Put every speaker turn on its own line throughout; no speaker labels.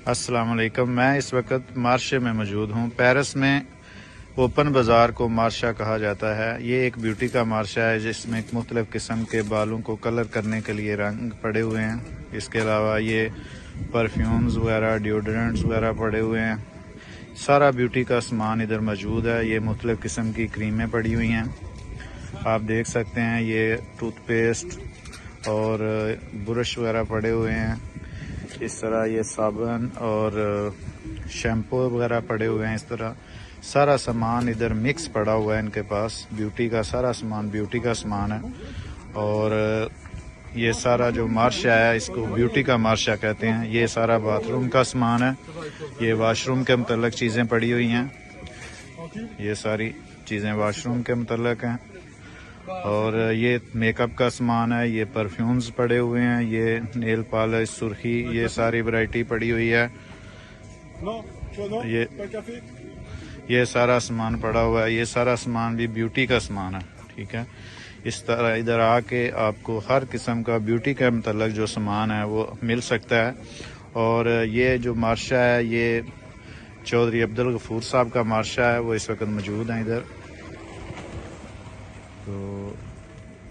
अस्सलाम वालेकुम। मैं इस वक्त मार्शे में मौजूद हूँ। पेरिस में ओपन बाज़ार को मार्शा कहा जाता है। ये एक ब्यूटी का मार्शा है जिसमें मुख्तलिफ़ किस्म के बालों को कलर करने के लिए रंग पड़े हुए हैं। इसके अलावा ये परफ्यूम्स वगैरह, डिओड्रेंट्स वगैरह पड़े हुए हैं। सारा ब्यूटी का सामान इधर मौजूद है। ये मुख्तलिफ़ किस्म की क्रीमें पड़ी हुई हैं, आप देख सकते हैं। ये टूथपेस्ट और ब्रश वगैरह पड़े हुए हैं। इस तरह ये साबुन और शैम्पू वगैरह पड़े हुए हैं। इस तरह सारा सामान इधर मिक्स पड़ा हुआ है इनके पास। ब्यूटी का सारा सामान ब्यूटी का सामान है। और ये सारा जो मार्शा है इसको ब्यूटी का मार्शा कहते हैं। ये सारा बाथरूम का सामान है। ये वाशरूम के मुतल्लिक़ चीज़ें पड़ी हुई हैं। ये सारी चीज़ें वाशरूम के मुतल्लिक़ हैं। और ये मेकअप का सामान है। ये परफ्यूम्स पड़े हुए हैं। ये नेल पॉलिश, सुर्खी, ये सारी वैरायटी पड़ी हुई है। ये सारा सामान पड़ा हुआ है। ये सारा सामान भी ब्यूटी का सामान है, ठीक है। इस तरह इधर आके आपको हर किस्म का ब्यूटी के मतलब जो सामान है वो मिल सकता है। और ये जो मार्शा है ये चौधरी अब्दुल गफूर साहब का मार्शा है, वो इस वक्त मौजूद हैं इधर। तो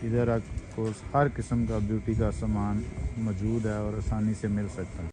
इधर आपको हर किस्म का ब्यूटी का सामान मौजूद है और आसानी से मिल सकता है।